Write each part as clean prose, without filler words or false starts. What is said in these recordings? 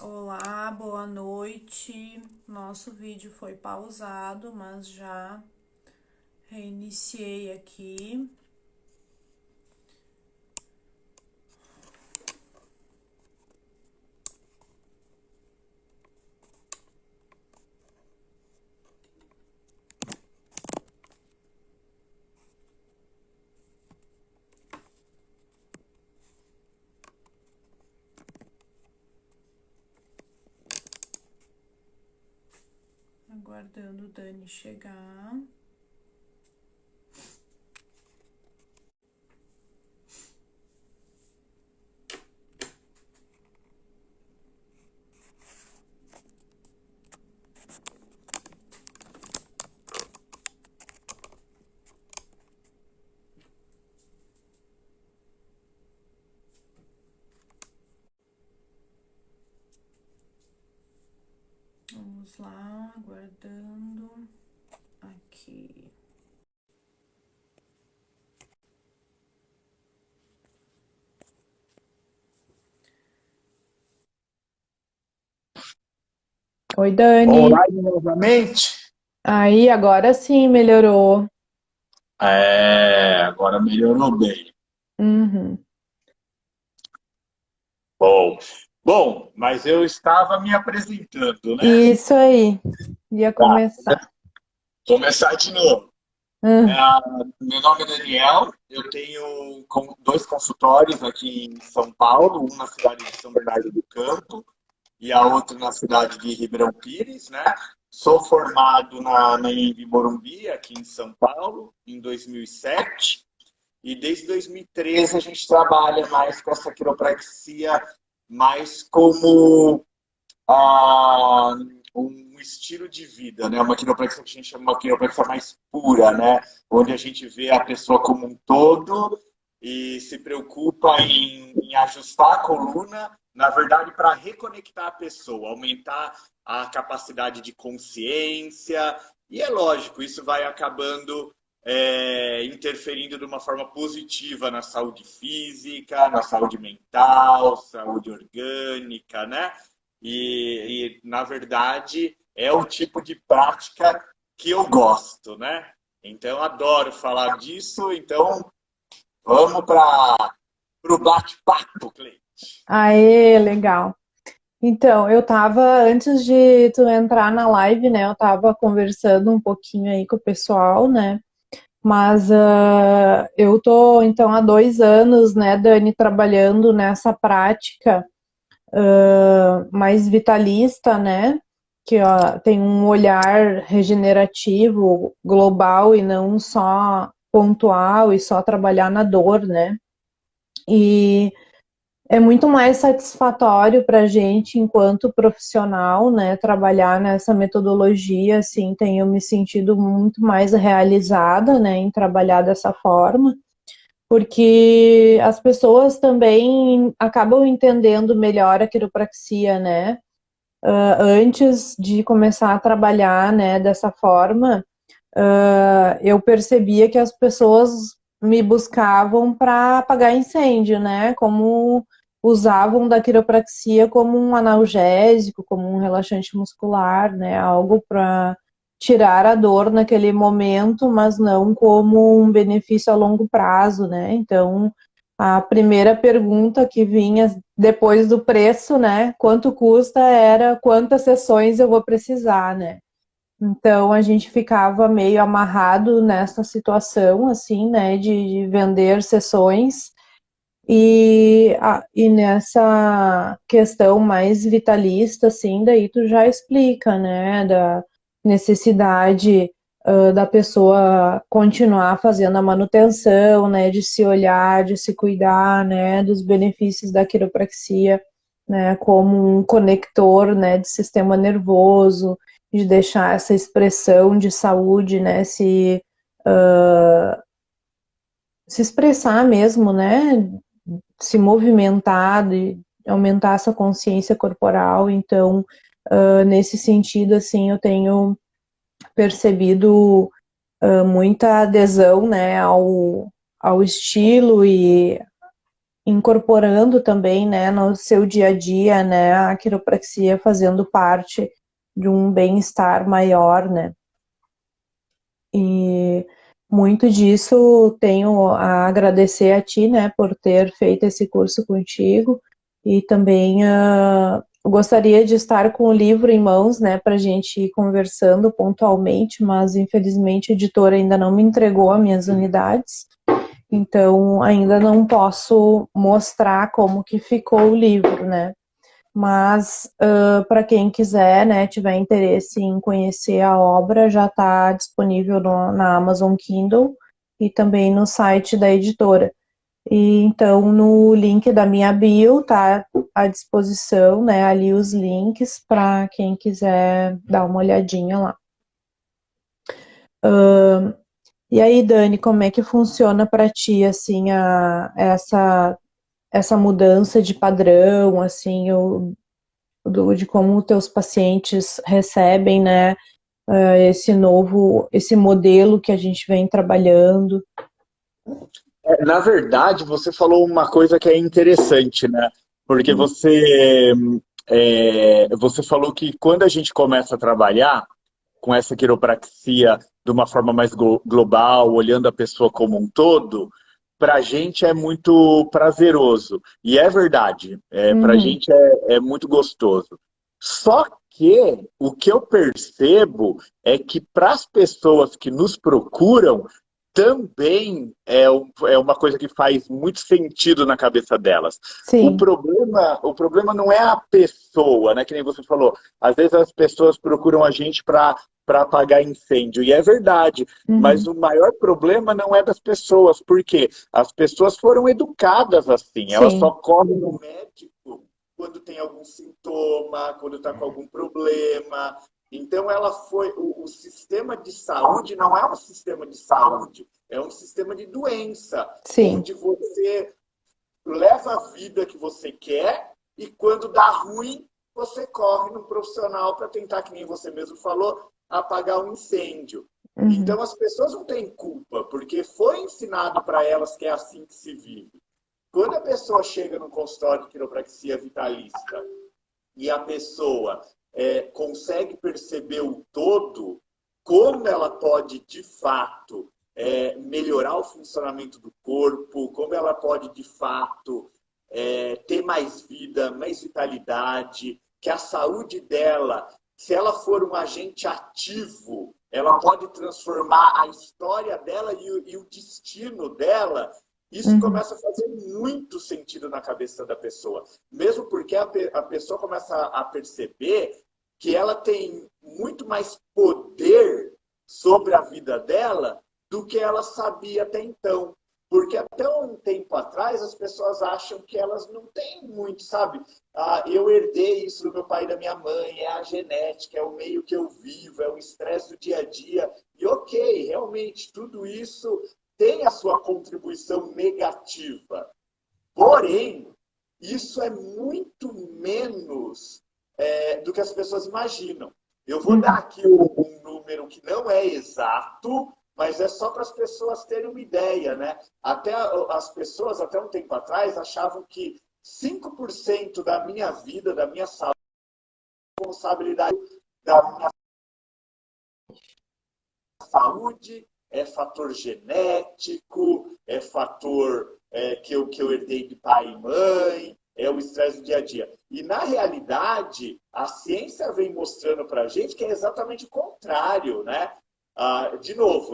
Olá, boa noite. Nosso vídeo foi pausado, mas já reiniciei aqui. Aguardando o Dani chegar. Vamos lá, aguardando. Aqui. Oi, Dani. Olá novamente. Aí, agora sim melhorou. Agora melhorou bem. Uhum. Bom, mas eu estava me apresentando, né? Isso aí. Ia Tá, começar. começar de novo. É, Uhum. Meu nome é Daniel, eu tenho dois consultórios aqui em São Paulo, um na cidade de São Bernardo do Campo e a outra na cidade de Ribeirão Pires, né? Sou formado na Anhembi Morumbi, aqui em São Paulo, em 2007. E desde 2013 a gente trabalha mais com essa quiropraxia, mais como ah, um estilo de vida, né? Uma quiropraxia que a gente chama uma quiropraxia mais pura, né? Onde a gente vê a pessoa como um todo e se preocupa em ajustar a coluna, na verdade, para reconectar a pessoa, aumentar a capacidade de consciência. E é lógico, isso vai acabando interferindo de uma forma positiva na saúde física, na saúde mental, saúde orgânica, né? Na verdade, é o tipo de prática que eu gosto, né? Então, eu adoro falar disso. Então, vamos para o bate-papo, Cleide. Aê, legal. Então, antes de tu entrar na live, né, eu tava conversando um pouquinho aí com o pessoal, né, mas eu tô, então, há 2 anos, né, Dani, trabalhando nessa prática mais vitalista, né, que ó, tem um olhar regenerativo global e não só pontual e só trabalhar na dor, né, e é muito mais satisfatório para a gente, enquanto profissional, né, trabalhar nessa metodologia, assim, tenho me sentido muito mais realizada, né, em trabalhar dessa forma, porque as pessoas também acabam entendendo melhor a quiropraxia, né, antes de começar a trabalhar, né, dessa forma, eu percebia que as pessoas me buscavam para apagar incêndio, né? Como usavam da quiropraxia como um analgésico, como um relaxante muscular, né? Algo para tirar a dor naquele momento, mas não como um benefício a longo prazo, né? Então, a primeira pergunta que vinha depois do preço, né? Quanto custa era quantas sessões eu vou precisar, né? Então a gente ficava meio amarrado nessa situação, assim, né, de vender sessões e nessa questão mais vitalista, assim, daí tu já explica, né, da necessidade da pessoa continuar fazendo a manutenção, né, de se olhar, de se cuidar, né, dos benefícios da quiropraxia, né, como um conector, né, de sistema nervoso, de deixar essa expressão de saúde, né, se expressar mesmo, né, se movimentar, de aumentar essa consciência corporal. Então, nesse sentido, assim, eu tenho percebido muita adesão, né, ao estilo incorporando também, né, no seu dia a dia, né, a quiropraxia fazendo parte de um bem-estar maior, né? E muito disso tenho a agradecer a ti, né, por ter feito esse curso contigo e também gostaria de estar com o livro em mãos, né, para a gente ir conversando pontualmente, mas infelizmente o editor ainda não me entregou as minhas unidades, então ainda não posso mostrar como que ficou o livro, né. Mas para quem quiser, né, tiver interesse em conhecer a obra, já está disponível na Amazon Kindle e também no site da editora. E então no link da minha bio tá à disposição, né, ali os links para quem quiser dar uma olhadinha lá. E aí, Dani, como é que funciona para ti assim essa mudança de padrão, assim, de como os teus pacientes recebem, né, esse modelo que a gente vem trabalhando. Na verdade, você falou uma coisa que é interessante, né? Porque você falou que quando a gente começa a trabalhar com essa quiropraxia de uma forma mais global, olhando a pessoa como um todo, para a gente é muito prazeroso. E é verdade, para a Uhum. gente é muito gostoso. Só que o que eu percebo é que para as pessoas que nos procuram, também é uma coisa que faz muito sentido na cabeça delas. Sim. O problema não é a pessoa, né? Que nem você falou. Às vezes as pessoas procuram a gente para apagar incêndio. E é verdade, mas Uhum. o maior problema não é das pessoas, porque as pessoas foram educadas assim, elas só Sim. correm no médico quando tem algum sintoma, quando está com algum problema. Então ela foi. O sistema de saúde não é um sistema de saúde, é um sistema de doença, Sim. onde você leva a vida que você quer e quando dá ruim, você corre num profissional para tentar, que nem você mesmo falou, apagar um incêndio. Uhum. Então as pessoas não têm culpa, porque foi ensinado para elas que é assim que se vive. Quando a pessoa chega no consultório de quiropraxia vitalística e a pessoa consegue perceber o todo, como ela pode, de fato, melhorar o funcionamento do corpo, como ela pode, de fato, ter mais vida, mais vitalidade, que a saúde dela, se ela for um agente ativo, ela pode transformar a história dela e o destino dela. Isso Uhum. começa a fazer muito sentido na cabeça da pessoa. Mesmo porque a pessoa começa a perceber que ela tem muito mais poder sobre a vida dela do que ela sabia até então. Porque até um tempo atrás as pessoas acham que elas não têm muito, sabe? Ah, eu herdei isso do meu pai e da minha mãe, é a genética, é o meio que eu vivo, é o estresse do dia a dia. E ok, realmente, tudo isso tem a sua contribuição negativa. Porém, isso é muito menos do que as pessoas imaginam. Eu vou dar Uhum. aqui um número que não é exato, mas é só para as pessoas terem uma ideia, né? Até as pessoas, até um tempo atrás, achavam que 5% da minha vida, da minha saúde, responsabilidade da minha saúde, é fator genético, é fator que eu herdei de pai e mãe, é o estresse do dia a dia. E, na realidade, a ciência vem mostrando para a gente que é exatamente o contrário, né? De novo,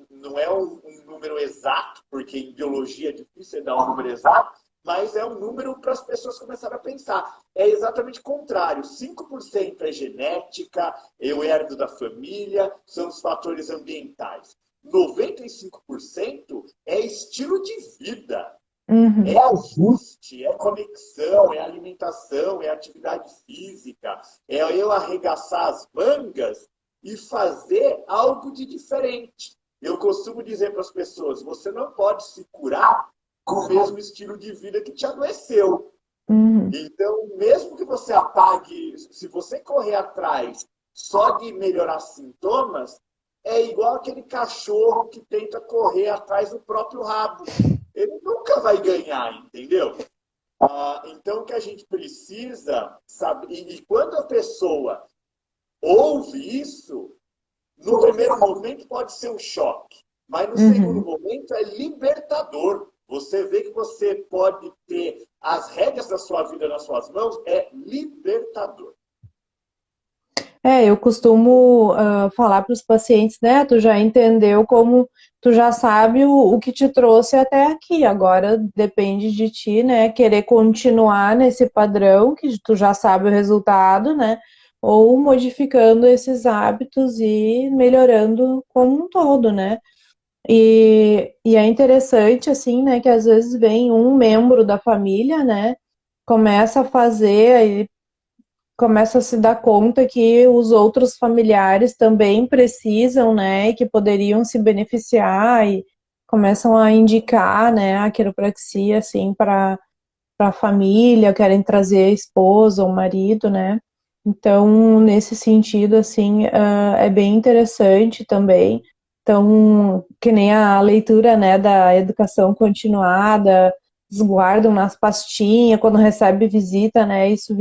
não é um número exato, porque em biologia é difícil dar um número exato, mas é um número para as pessoas começarem a pensar. É exatamente o contrário. 5% é genética, eu herdo da família, são os fatores ambientais. 95% é estilo de vida. É Uhum. ajuste, é conexão, é alimentação, é atividade física, é eu arregaçar as mangas e fazer algo de diferente. Eu costumo dizer para as pessoas, você não pode se curar com o mesmo estilo de vida que te adoeceu. Uhum. Então, mesmo que você apague, se você correr atrás só de melhorar sintomas, é igual aquele cachorro que tenta correr atrás do próprio rabo. ele nunca vai ganhar, entendeu? Então, o que a gente precisa saber, e quando a pessoa ouve isso, no primeiro momento pode ser um choque, mas no segundo Uhum. momento é libertador. Você vê que você pode ter as rédeas da sua vida nas suas mãos, é libertador. Eu costumo falar para os pacientes, né? Tu já entendeu como, tu já sabe o que te trouxe até aqui. Agora depende de ti, né? Querer continuar nesse padrão que tu já sabe o resultado, né? Ou modificando esses hábitos e melhorando como um todo, né? E é interessante, assim, né? Que às vezes vem um membro da família, né? Começa a fazer, aí começa a se dar conta que os outros familiares também precisam, né, e que poderiam se beneficiar e começam a indicar, né, a quiropraxia, assim, para a família, querem trazer a esposa ou o marido, né. Então, nesse sentido, assim, é bem interessante também. Então, que nem a leitura, né, da educação continuada, eles guardam nas pastinhas, quando recebe visita, né, isso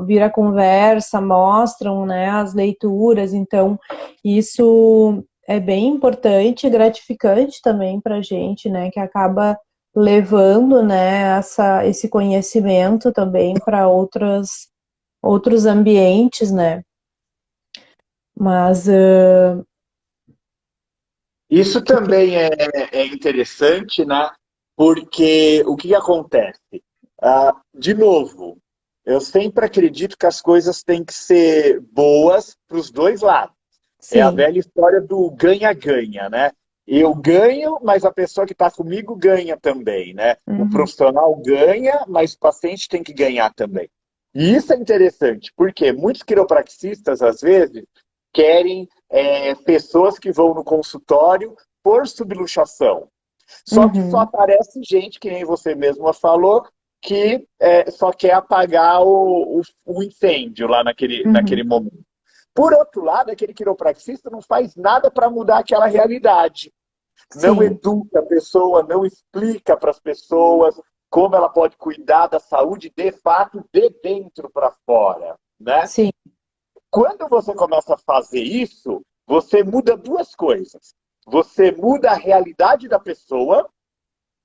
vira conversa, mostram, né, as leituras, então isso é bem importante e gratificante também para a gente, né, que acaba levando, né, esse conhecimento também para outros ambientes, né, mas Isso que tem... também é interessante, né? Porque o que acontece? De novo, eu sempre acredito que as coisas têm que ser boas para os dois lados. É a Sim. velha história do ganha-ganha, né? Eu ganho, mas a pessoa que está comigo ganha também, né? O Uhum. profissional ganha, mas o paciente tem que ganhar também. E isso é interessante, porque muitos quiropraxistas, às vezes, querem pessoas que vão no consultório por subluxação. Só que só Uhum. aparece gente, que nem você mesma falou, que só quer apagar o incêndio lá naquele Uhum. momento. Por outro lado, aquele quiropraxista não faz nada para mudar aquela realidade. Não Sim. educa a pessoa, não explica para as pessoas como ela pode cuidar da saúde de fato de dentro para fora, né? Sim. Quando você começa a fazer isso, você muda duas coisas. Você muda a realidade da pessoa,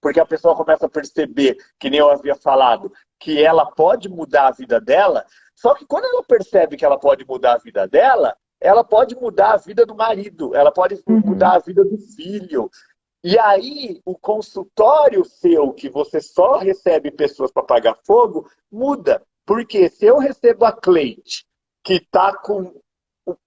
porque a pessoa começa a perceber, que nem eu havia falado, que ela pode mudar a vida dela. Só que quando ela percebe que ela pode mudar a vida dela, ela pode mudar a vida do marido, ela pode Uhum. mudar a vida do filho. E aí, o consultório seu, que você só recebe pessoas para pagar fogo, muda. Porque se eu recebo a Cleide, que está com,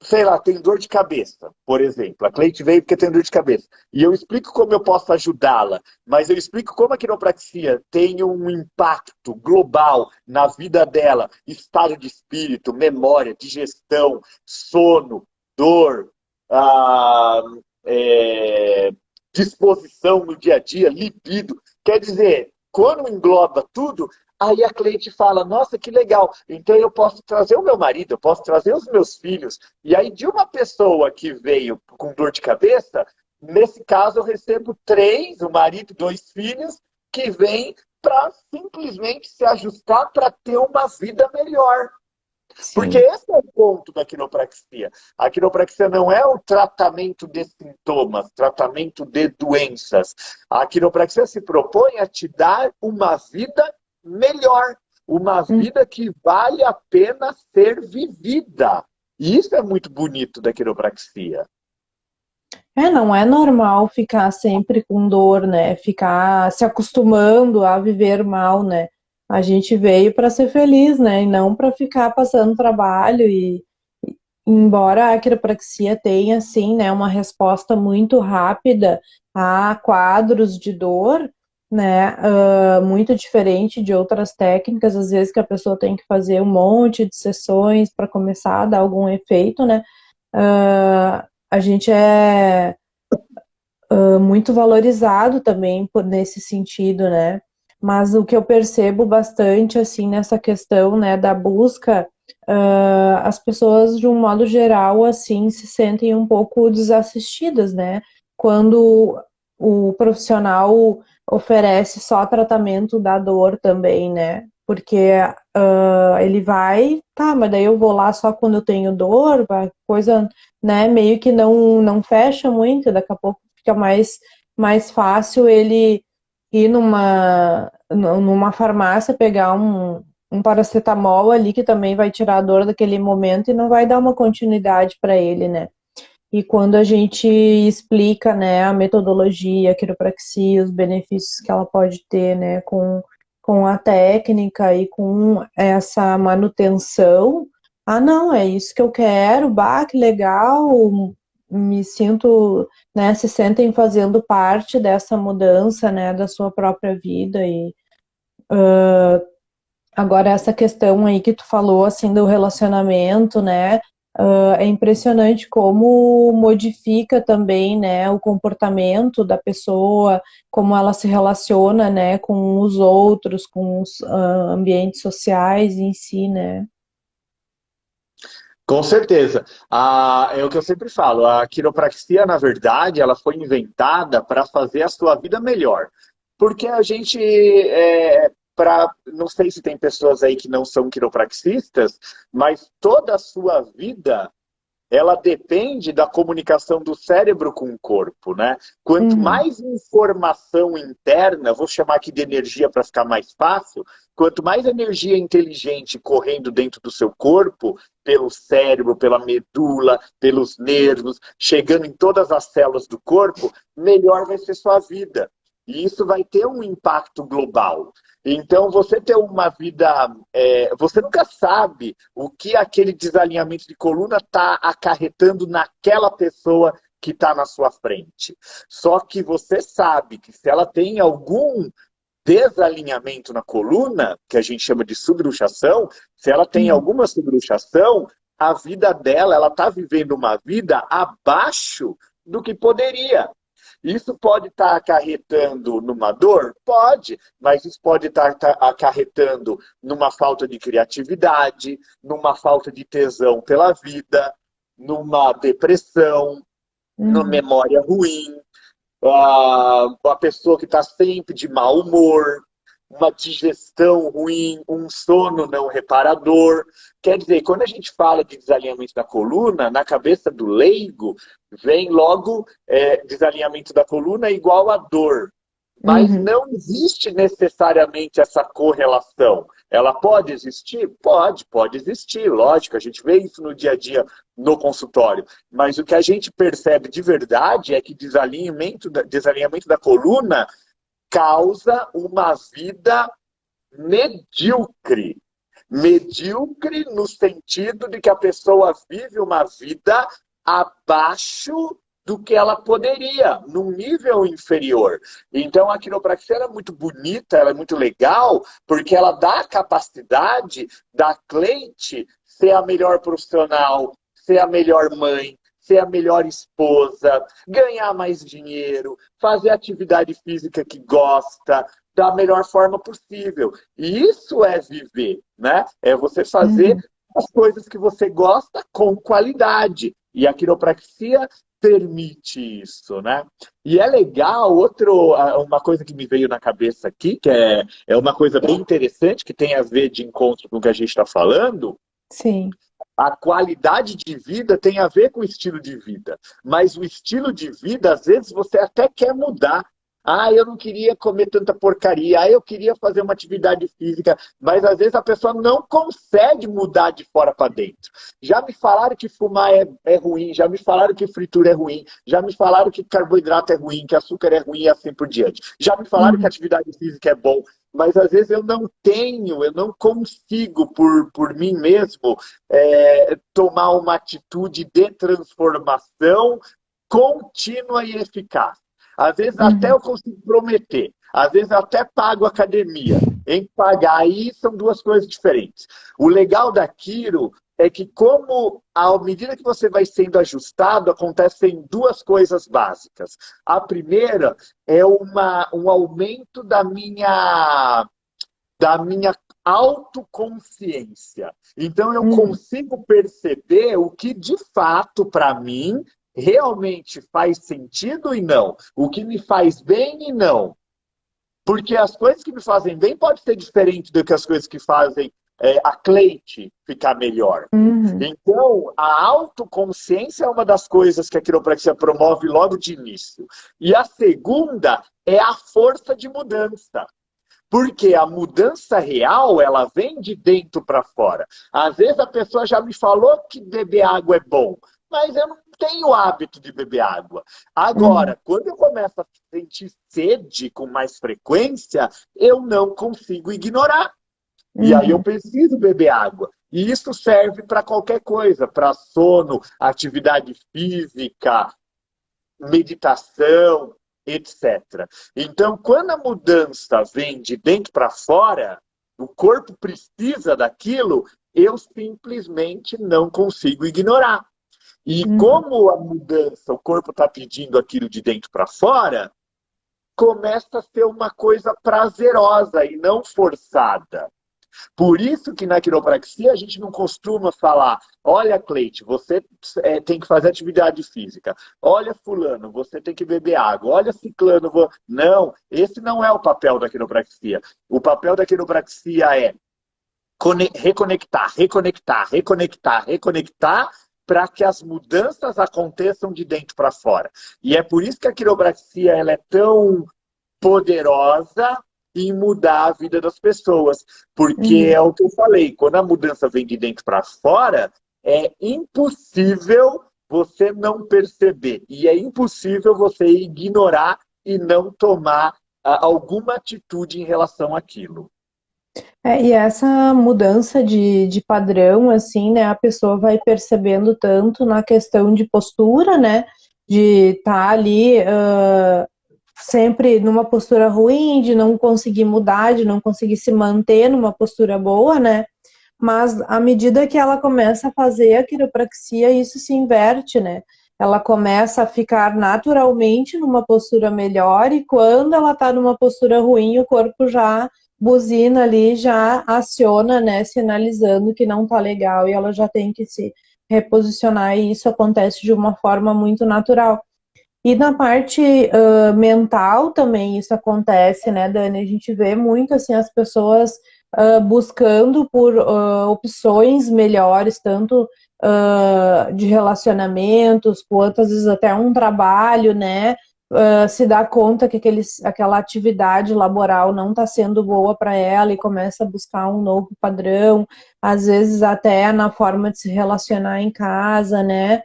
sei lá, tem dor de cabeça, por exemplo. A Cleide veio porque tem dor de cabeça. E eu explico como eu posso ajudá-la, mas eu explico como a quiropraxia tem um impacto global na vida dela, estado de espírito, memória, digestão, sono, dor, ah, é, disposição no dia a dia, libido. Quer dizer, quando engloba tudo, aí a cliente fala, nossa, que legal, então eu posso trazer o meu marido, eu posso trazer os meus filhos. E aí de uma pessoa que veio com dor de cabeça, nesse caso eu recebo três, o marido e dois filhos, que vêm para simplesmente se ajustar para ter uma vida melhor. Porque Sim. esse é o ponto da quiropraxia. A quiropraxia não é o tratamento de sintomas, tratamento de doenças. A quiropraxia se propõe a te dar uma vida melhor, uma Uhum. vida que vale a pena ser vivida. E isso é muito bonito da quiropraxia. Não é normal ficar sempre com dor, né? Ficar se acostumando a viver mal, né? A gente veio para ser feliz, né? E não para ficar passando trabalho e embora a quiropraxia tenha, assim, né, uma resposta muito rápida a quadros de dor, né, muito diferente de outras técnicas, às vezes que a pessoa tem que fazer um monte de sessões para começar a dar algum efeito, né, a gente é muito valorizado também nesse sentido, né? Mas o que eu percebo bastante, assim, nessa questão, né, da busca, as pessoas, de um modo geral, assim, se sentem um pouco desassistidas, né? Quando o profissional oferece só tratamento da dor também, né? Porque ele vai, tá, mas daí eu vou lá só quando eu tenho dor, a coisa, né, meio que não fecha muito, daqui a pouco fica mais fácil ele ir numa farmácia, pegar um paracetamol ali, que também vai tirar a dor daquele momento e não vai dar uma continuidade para ele, né? E quando a gente explica, né, a metodologia, a quiropraxia, os benefícios que ela pode ter, né, com a técnica e com essa manutenção, ah, não, é isso que eu quero, bah, que legal, me sinto, né, se sentem fazendo parte dessa mudança, né, da sua própria vida. E agora essa questão aí que tu falou, assim, do relacionamento, né, é impressionante como modifica também, né, o comportamento da pessoa, como ela se relaciona, né, com os outros, com os ambientes sociais em si, né. Com certeza. É o que eu sempre falo, a quiropraxia, na verdade, ela foi inventada para fazer a sua vida melhor. Porque a gente, não sei se tem pessoas aí que não são quiropraxistas, mas toda a sua vida ela depende da comunicação do cérebro com o corpo, né? Quanto Uhum, mais informação interna, vou chamar aqui de energia para ficar mais fácil, quanto mais energia inteligente correndo dentro do seu corpo, pelo cérebro, pela medula, pelos nervos, chegando em todas as células do corpo, melhor vai ser sua vida. E isso vai ter um impacto global. Então, você ter uma vida. Você nunca sabe o que aquele desalinhamento de coluna está acarretando naquela pessoa que está na sua frente. Só que você sabe que se ela tem algum desalinhamento na coluna, que a gente chama de subluxação, se ela tem uhum, alguma subluxação, a vida dela, ela está vivendo uma vida abaixo do que poderia. Isso pode estar acarretando numa dor? Pode, mas isso pode estar acarretando numa falta de criatividade, numa falta de tesão pela vida, numa depressão, numa uhum, memória ruim, a pessoa que está sempre de mau humor, uma digestão ruim, um sono não reparador. Quer dizer, quando a gente fala de desalinhamento da coluna, na cabeça do leigo, vem logo desalinhamento da coluna igual a dor. Mas uhum, não existe necessariamente essa correlação. Ela pode existir? Pode existir, lógico, a gente vê isso no dia a dia no consultório. Mas o que a gente percebe de verdade é que desalinhamento da coluna causa uma vida medíocre. Medíocre no sentido de que a pessoa vive uma vida abaixo do que ela poderia, num nível inferior. Então a quiropraxia é muito bonita, ela é muito legal, porque ela dá a capacidade da cliente ser a melhor profissional, ser a melhor mãe, ser a melhor esposa, ganhar mais dinheiro, fazer atividade física que gosta, da melhor forma possível. E isso é viver, né? É você fazer uhum, as coisas que você gosta com qualidade. E a quiropraxia permite isso, né? E é legal, uma coisa que me veio na cabeça aqui, que é uma coisa bem interessante, que tem a ver de encontro com o que a gente está falando, sim. a qualidade de vida tem a ver com o estilo de vida. Mas o estilo de vida, às vezes, você até quer mudar. Ah, eu não queria comer tanta porcaria. Ah, eu queria fazer uma atividade física. Mas às vezes a pessoa não consegue mudar de fora para dentro. Já me falaram que fumar é ruim, já me falaram que fritura é ruim, já me falaram que carboidrato é ruim, que açúcar é ruim e assim por diante. Já me falaram que Uhum, atividade física é bom, mas às vezes eu não consigo por mim mesmo tomar uma atitude de transformação contínua e eficaz. Às vezes até uhum, eu consigo prometer, às vezes eu até pago academia. Em pagar aí são duas coisas diferentes. O legal da Quiro é que, como à medida que você vai sendo ajustado, acontecem duas coisas básicas. A primeira é um aumento da minha autoconsciência. Então, eu uhum, consigo perceber o que, de fato, para mim, realmente faz sentido e não. O que me faz bem e não. Porque as coisas que me fazem bem podem ser diferentes do que as coisas que fazem a Cleite ficar melhor. Uhum. Então, a autoconsciência é uma das coisas que a quiropraxia promove logo de início. E a segunda é a força de mudança. Porque a mudança real, ela vem de dentro para fora. Às vezes a pessoa já me falou que beber água é bom, mas eu não tenho o hábito de beber água. Uhum. Agora, quando eu começo a sentir sede com mais frequência, eu não consigo ignorar. E aí eu Uhum. preciso beber água. E isso serve para qualquer coisa, para sono, atividade física, meditação, etc. Então, quando a mudança vem de dentro para fora, o corpo precisa daquilo, eu simplesmente não consigo ignorar. E Uhum. como a mudança, o corpo está pedindo aquilo de dentro para fora, começa a ser uma coisa prazerosa e não forçada. Por isso que na quiropraxia a gente não costuma falar, olha, Cleide, você tem que fazer atividade física. Olha, fulano, você tem que beber água. Olha, ciclano, não, esse não é o papel da quiropraxia. O papel da quiropraxia é reconectar, reconectar, reconectar, reconectar, para que as mudanças aconteçam de dentro para fora. E é por isso que a quiropraxia ela é tão poderosa em mudar a vida das pessoas. Porque Uhum. é o que eu falei, quando a mudança vem de dentro para fora, é impossível você não perceber. E é impossível você ignorar e não tomar alguma atitude em relação àquilo. E essa mudança de padrão, assim, né, a pessoa vai percebendo tanto na questão de postura, né, de estar ali sempre numa postura ruim, de não conseguir mudar, de não conseguir se manter numa postura boa, né, mas à medida que ela começa a fazer a quiropraxia, isso se inverte, né, ela começa a ficar naturalmente numa postura melhor e quando ela está numa postura ruim, o corpo já buzina ali, já aciona, né, sinalizando que não tá legal e ela já tem que se reposicionar e isso acontece de uma forma muito natural. E na parte mental também isso acontece, né, Dani? A gente vê muito assim as pessoas buscando por opções melhores, tanto de relacionamentos, quanto às vezes até um trabalho, né? Se dá conta que aquela atividade laboral não está sendo boa para ela e começa a buscar um novo padrão, às vezes até na forma de se relacionar em casa, né?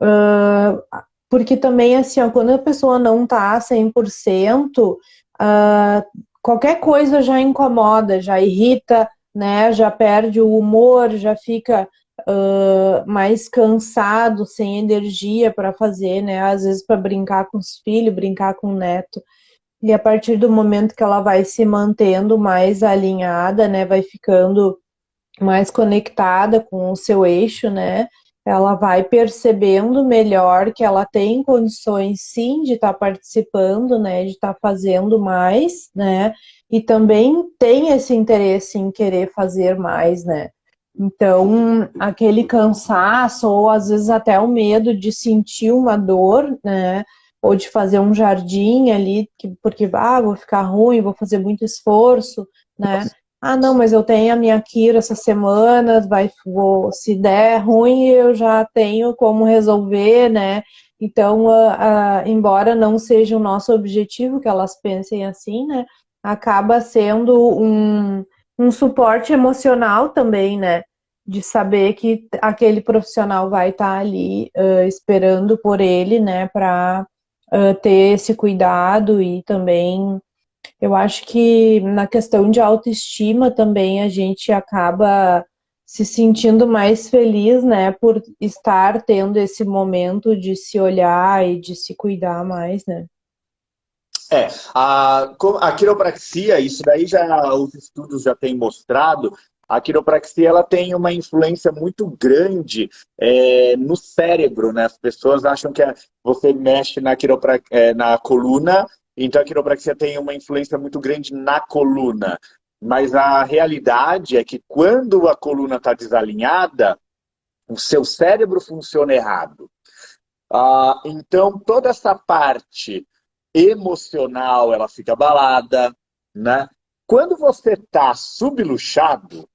Uh, Porque também, assim, ó, quando a pessoa não tá 100%, qualquer coisa já incomoda, já irrita, né? Já perde o humor, já fica mais cansado, sem energia para fazer, né? Às vezes para brincar com os filhos, brincar com o neto. E a partir do momento que ela vai se mantendo mais alinhada, né? Vai ficando mais conectada com o seu eixo, né? Ela vai percebendo melhor que ela tem condições sim de estar participando, né? De estar fazendo mais, né? E também tem esse interesse em querer fazer mais, né? Então, aquele cansaço, ou às vezes até o medo de sentir uma dor, né? Ou de fazer um jardim ali, porque vou ficar ruim, vou fazer muito esforço, né? Ah, não, mas eu tenho a minha Kira essa semana, se der ruim, eu já tenho como resolver, né? Então, embora não seja o nosso objetivo que elas pensem assim, né? Acaba sendo um suporte emocional também, né? De saber que aquele profissional vai estar ali esperando por ele, né? Para ter esse cuidado e também eu acho que na questão de autoestima também a gente acaba se sentindo mais feliz, né, por estar tendo esse momento de se olhar e de se cuidar mais, né? A quiropraxia, isso daí já os estudos já têm mostrado, a quiropraxia ela tem uma influência muito grande no cérebro, né? As pessoas acham que você mexe na coluna, então a quiropraxia tem uma influência muito grande na coluna. Mas a realidade é que quando a coluna está desalinhada, o seu cérebro funciona errado. Então, toda essa parte emocional, ela fica abalada, né? Quando você está subluxado,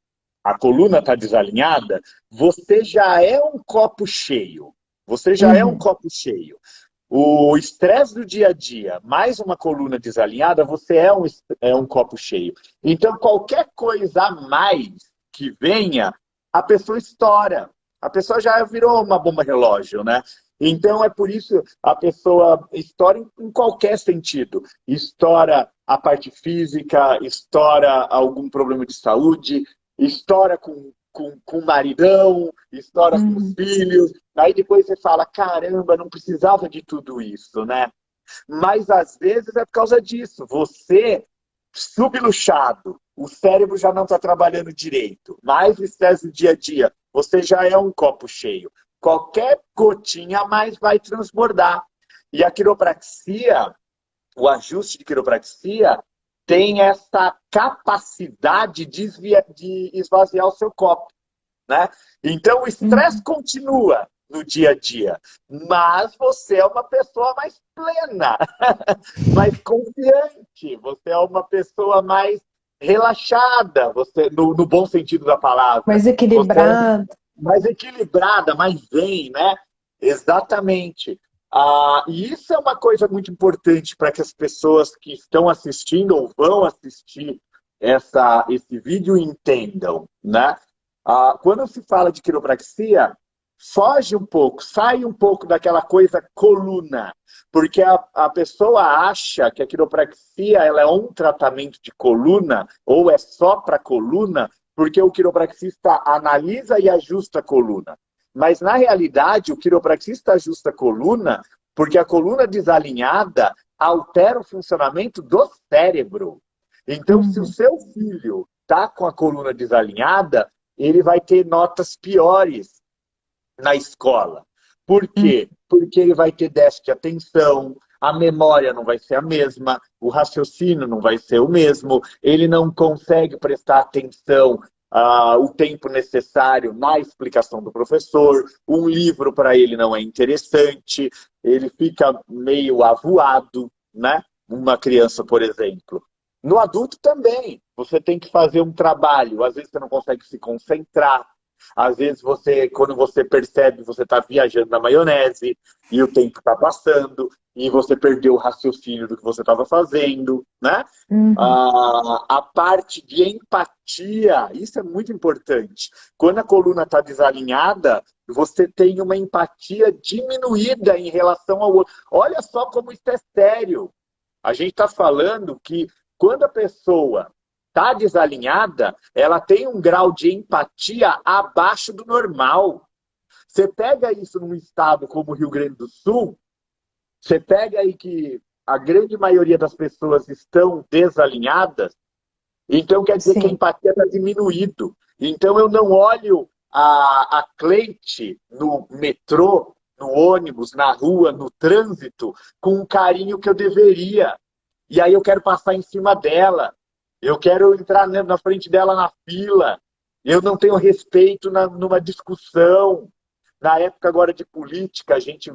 a coluna está desalinhada, você já é um copo cheio. Você já é um Uhum. copo cheio. O estresse do dia a dia, mais uma coluna desalinhada, você é um copo cheio. Então, qualquer coisa a mais que venha, a pessoa estoura. A pessoa já virou uma bomba relógio, né? Então, é por isso a pessoa estoura em qualquer sentido. Estoura a parte física, estoura algum problema de saúde, estoura com o maridão, estoura com os Uhum. filhos. Aí depois você fala, caramba, não precisava de tudo isso, né? Mas às vezes é por causa disso. Você, subluxado, o cérebro já não está trabalhando direito. Mais o estresse do dia a dia, você já é um copo cheio. Qualquer gotinha a mais vai transbordar. E a quiropraxia, o ajuste de quiropraxia, tem essa capacidade de esvaziar o seu copo, né? Então, o estresse Uhum. continua no dia a dia, mas você é uma pessoa mais plena, mais confiante, você é uma pessoa mais relaxada, você no bom sentido da palavra, Mais você é equilibrado. mais equilibrada, mais zen, né? Exatamente. E isso é uma coisa muito importante para que as pessoas que estão assistindo ou vão assistir esse vídeo entendam, né? Quando se fala de quiropraxia, foge um pouco, sai um pouco daquela coisa coluna, porque a pessoa acha que a quiropraxia ela é um tratamento de coluna ou é só para coluna, porque o quiropraxista analisa e ajusta a coluna. Mas, na realidade, o quiropraxista ajusta a coluna porque a coluna desalinhada altera o funcionamento do cérebro. Então, se o Uhum. seu filho está com a coluna desalinhada, ele vai ter notas piores na escola. Por Uhum. quê? Porque ele vai ter déficit de atenção, a memória não vai ser a mesma, o raciocínio não vai ser o mesmo, ele não consegue prestar atenção o tempo necessário na explicação do professor, um livro para ele não é interessante, ele fica meio avoado, né? Uma criança, por exemplo. No adulto também, você tem que fazer um trabalho, às vezes você não consegue se concentrar, às vezes você, quando você percebe, você está viajando na maionese e o tempo está passando e você perdeu o raciocínio do que você estava fazendo, né? Uhum. A parte de empatia, isso é muito importante. Quando a coluna está desalinhada, você tem uma empatia diminuída em relação ao outro. Olha só como isso é sério. A gente está falando que quando a pessoa está desalinhada, ela tem um grau de empatia abaixo do normal. Você pega isso num estado como o Rio Grande do Sul, você pega aí que a grande maioria das pessoas estão desalinhadas, então quer dizer que a Sim. empatia está diminuído. Então eu não olho a Cleide no metrô, no ônibus, na rua, no trânsito, com o carinho que eu deveria. E aí eu quero passar em cima dela. Eu quero entrar na frente dela na fila. Eu não tenho respeito numa discussão. Na época agora de política, a gente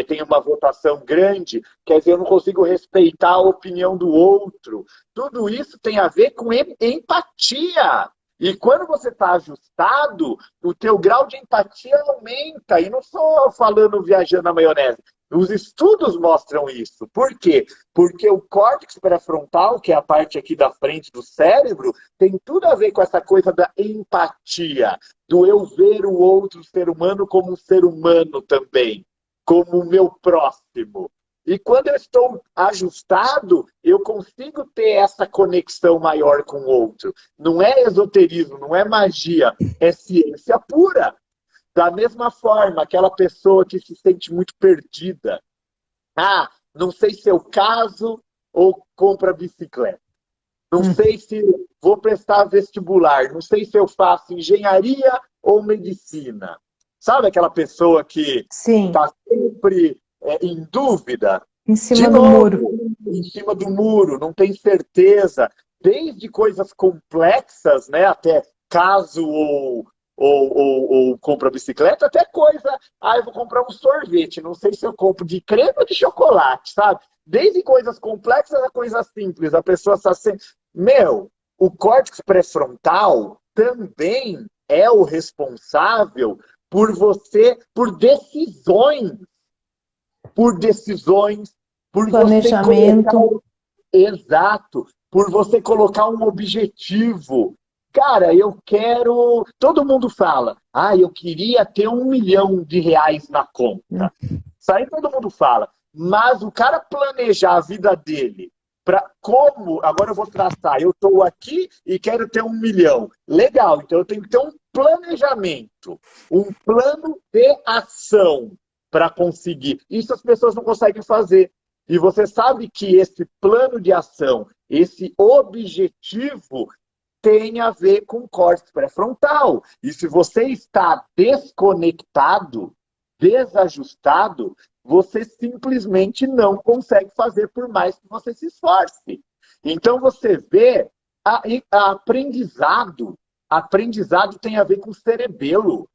tem uma votação grande, quer dizer, eu não consigo respeitar a opinião do outro. Tudo isso tem a ver com empatia. E quando você está ajustado, o teu grau de empatia aumenta. E não só falando viajando na maionese. Os estudos mostram isso. Por quê? Porque o córtex pré-frontal, que é a parte aqui da frente do cérebro, tem tudo a ver com essa coisa da empatia, do eu ver o outro ser humano como um ser humano também, como o meu próximo. E quando eu estou ajustado, eu consigo ter essa conexão maior com o outro. Não é esoterismo, não é magia, é ciência pura. Da mesma forma, aquela pessoa que se sente muito perdida. Não sei se eu caso ou compro a bicicleta. Não Uhum. sei se vou prestar vestibular. Não sei se eu faço engenharia ou medicina. Sabe aquela pessoa que Sim. está sempre em dúvida? Em De cima do muro. novo, em cima do muro, não tem certeza. Desde coisas complexas, né, até caso ou ou compro a bicicleta, até coisa, eu vou comprar um sorvete, não sei se eu compro de creme ou de chocolate, sabe? Desde coisas complexas a coisas simples, a pessoa está sempre... o córtex pré-frontal também é o responsável por decisões, por você Planejamento. colocar... Exato, por você colocar um objetivo. Cara, eu quero... Todo mundo fala, eu queria ter R$ 1 milhão na conta. Isso aí todo mundo fala. Mas o cara planejar a vida dele para como... Agora eu vou traçar, eu estou aqui e quero ter 1 milhão. Legal, então eu tenho que ter um planejamento, um plano de ação para conseguir. Isso as pessoas não conseguem fazer. E você sabe que esse plano de ação, esse objetivo, tem a ver com o córtex pré-frontal. E se você está desconectado, desajustado, você simplesmente não consegue fazer por mais que você se esforce. Então você vê aprendizado tem a ver com o cerebelo.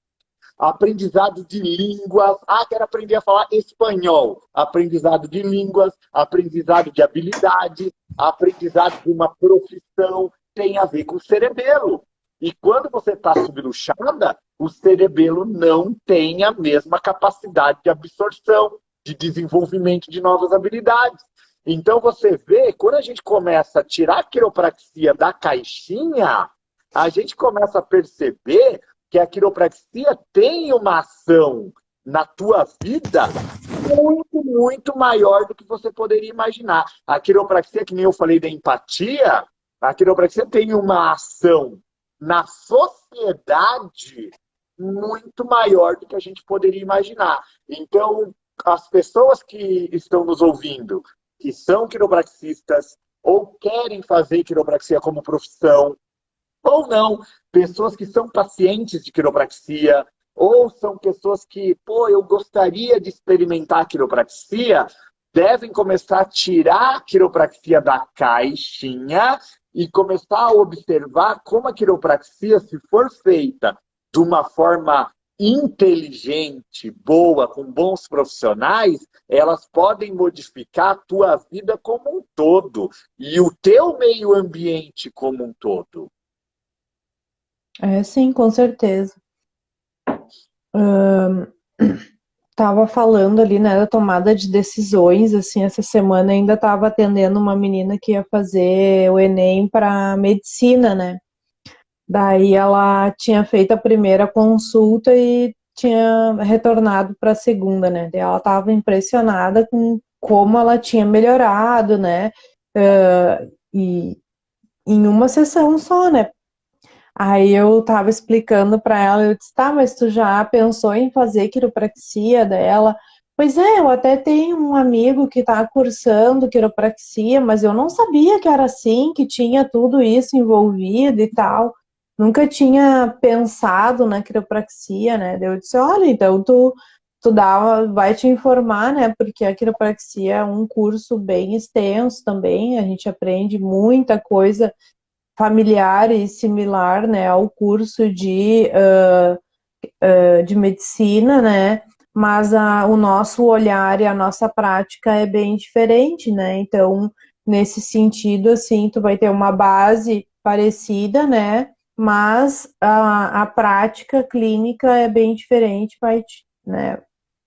Aprendizado de línguas. Quero aprender a falar espanhol. Aprendizado de línguas, aprendizado de habilidade, aprendizado de uma profissão tem a ver com o cerebelo. E quando você está subluxada, o cerebelo não tem a mesma capacidade de absorção, de desenvolvimento de novas habilidades. Então você vê, quando a gente começa a tirar a quiropraxia da caixinha, a gente começa a perceber que a quiropraxia tem uma ação na tua vida muito, muito maior do que você poderia imaginar. A quiropraxia, que nem eu falei da empatia, a quiropraxia tem uma ação na sociedade muito maior do que a gente poderia imaginar. Então, as pessoas que estão nos ouvindo, que são quiropraxistas ou querem fazer quiropraxia como profissão, ou não, pessoas que são pacientes de quiropraxia, ou são pessoas que, eu gostaria de experimentar a quiropraxia, devem começar a tirar a quiropraxia da caixinha e começar a observar como a quiropraxia, se for feita de uma forma inteligente, boa, com bons profissionais, elas podem modificar a tua vida como um todo e o teu meio ambiente como um todo. Sim, com certeza. Tava falando ali, né, da tomada de decisões, assim, essa semana ainda tava atendendo uma menina que ia fazer o Enem para medicina, né? Daí ela tinha feito a primeira consulta e tinha retornado para a segunda, né? Daí ela tava impressionada com como ela tinha melhorado, né? E em uma sessão só, né? Aí eu tava explicando para ela, eu disse, mas tu já pensou em fazer quiropraxia dela? Pois é, eu até tenho um amigo que tá cursando quiropraxia, mas eu não sabia que era assim, que tinha tudo isso envolvido e tal. Nunca tinha pensado na quiropraxia, né? Daí eu disse, olha, então tu vai te informar, né? Porque a quiropraxia é um curso bem extenso também, a gente aprende muita coisa familiar e similar, né, ao curso de medicina, né, mas o nosso olhar e a nossa prática é bem diferente, né, então, nesse sentido, assim, tu vai ter uma base parecida, né, mas a prática clínica é bem diferente, né,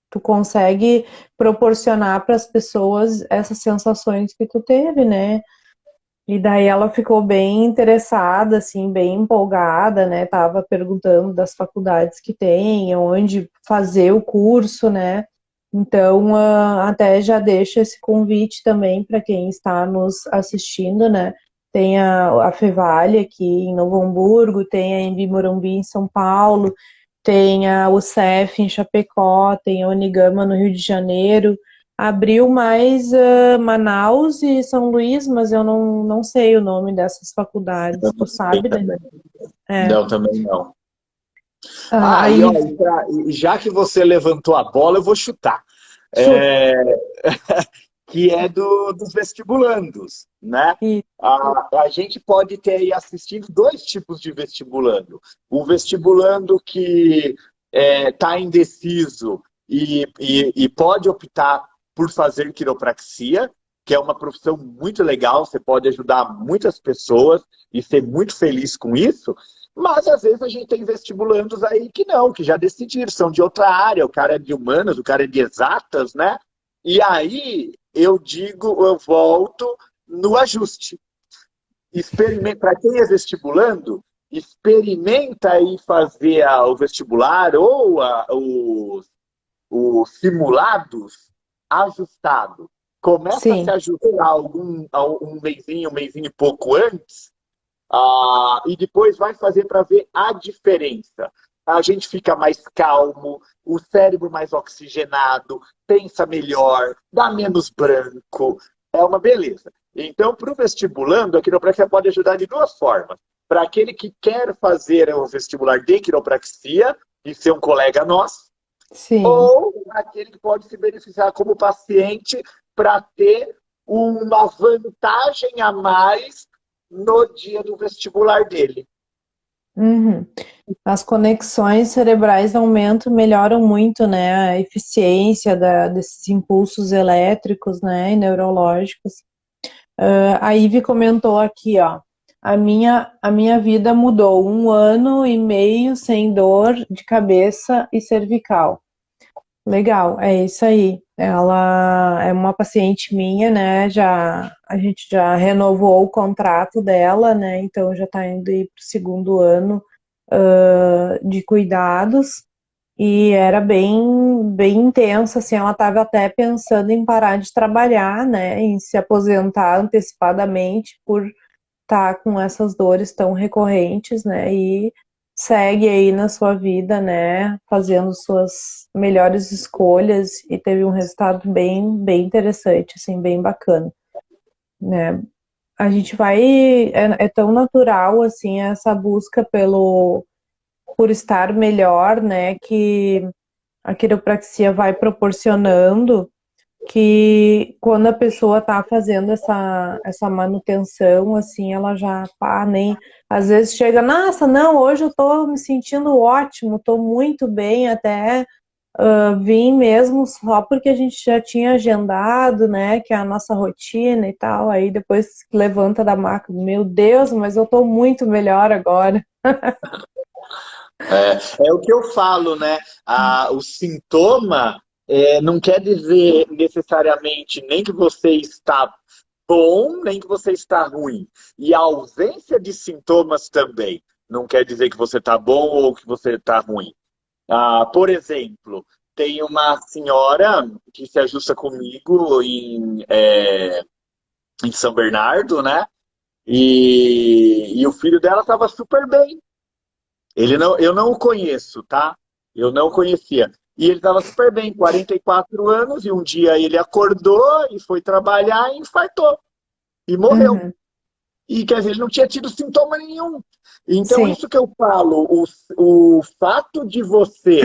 tu consegue proporcionar para as pessoas essas sensações que tu teve, né. E daí ela ficou bem interessada, assim, bem empolgada, né? Tava perguntando das faculdades que tem, onde fazer o curso, né? Então, até já deixo esse convite também para quem está nos assistindo, né? Tem a Fevale aqui em Novo Hamburgo, tem a Embi Morumbi em São Paulo, tem a UCEF em Chapecó, tem a Unigama no Rio de Janeiro. Abriu mais Manaus e São Luís, mas eu não sei o nome dessas faculdades, tu sabe, né? Não, também não. Aí... já que você levantou a bola, eu vou chutar. que é dos vestibulandos, né? E, A gente pode ter aí assistindo dois tipos de vestibulando. O vestibulando que está indeciso e pode optar por fazer quiropraxia, que é uma profissão muito legal, você pode ajudar muitas pessoas e ser muito feliz com isso, mas às vezes a gente tem vestibulandos aí que não, que já decidiram, são de outra área, o cara é de humanas, o cara é de exatas, né? E aí eu digo, eu volto no ajuste. Experimenta, para quem é vestibulando, experimenta aí fazer o vestibular ou os simulados ajustado. Começa a se sim, ajustar um mêsinho e pouco antes, e depois vai fazer para ver a diferença. A gente fica mais calmo, o cérebro mais oxigenado, pensa melhor, dá menos branco. É uma beleza. Então, para o vestibulando, a quiropraxia pode ajudar de duas formas. Para aquele que quer fazer o vestibular de quiropraxia e ser um colega nosso, sim. ou aquele que pode se beneficiar como paciente para ter uma vantagem a mais no dia do vestibular dele. Uhum. As conexões cerebrais aumentam, melhoram muito, né, a eficiência desses impulsos elétricos, né, e neurológicos. A Ive comentou aqui, ó, a minha vida mudou, 1 ano e meio sem dor de cabeça e cervical. Legal, é isso aí. Ela é uma paciente minha, né? A gente já renovou o contrato dela, né? Então já está indo para o segundo ano de cuidados e era bem intensa, assim. Ela estava até pensando em parar de trabalhar, né? Em se aposentar antecipadamente por tá com essas dores tão recorrentes, né? E segue aí na sua vida, né? Fazendo suas melhores escolhas e teve um resultado bem interessante, assim, bem bacana, né? A gente vai é tão natural assim essa busca por estar melhor, né? Que a quiropraxia vai proporcionando que quando a pessoa está fazendo essa manutenção, assim, ela já, pá, nem, às vezes chega, nossa, não, hoje eu tô me sentindo ótimo, tô muito bem, até vim mesmo só porque a gente já tinha agendado, né, que é a nossa rotina e tal, aí depois levanta da maca, meu Deus, mas eu tô muito melhor agora. É o que eu falo, né? O sintoma não quer dizer necessariamente nem que você está bom, nem que você está ruim. E a ausência de sintomas também não quer dizer que você está bom ou que você está ruim. Por exemplo, tem uma senhora que se ajusta comigo em São Bernardo, né? E o filho dela estava super bem. Eu não o conheço, tá? Eu não o conhecia. E ele estava super bem, 44 anos, e um dia ele acordou e foi trabalhar e infartou. E morreu. Uhum. E quer dizer, ele não tinha tido sintoma nenhum. Então, Sim, isso que eu falo, o fato de você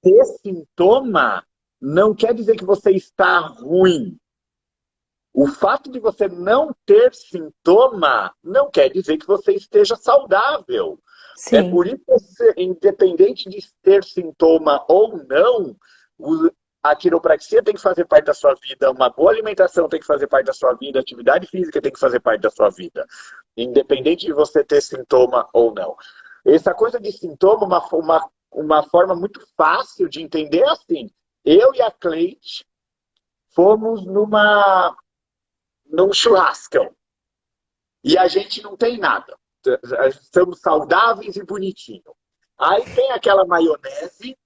ter sintoma não quer dizer que você está ruim. O fato de você não ter sintoma não quer dizer que você esteja saudável. É sim, por isso que, independente de ter sintoma ou não, a quiropraxia tem que fazer parte da sua vida, uma boa alimentação tem que fazer parte da sua vida, atividade física tem que fazer parte da sua vida, independente de você ter sintoma ou não. Essa coisa de sintoma, uma forma muito fácil de entender é assim. Eu e a Cleide fomos num churrascão e a gente não tem nada. Estamos saudáveis e bonitinhos. Aí tem aquela maionese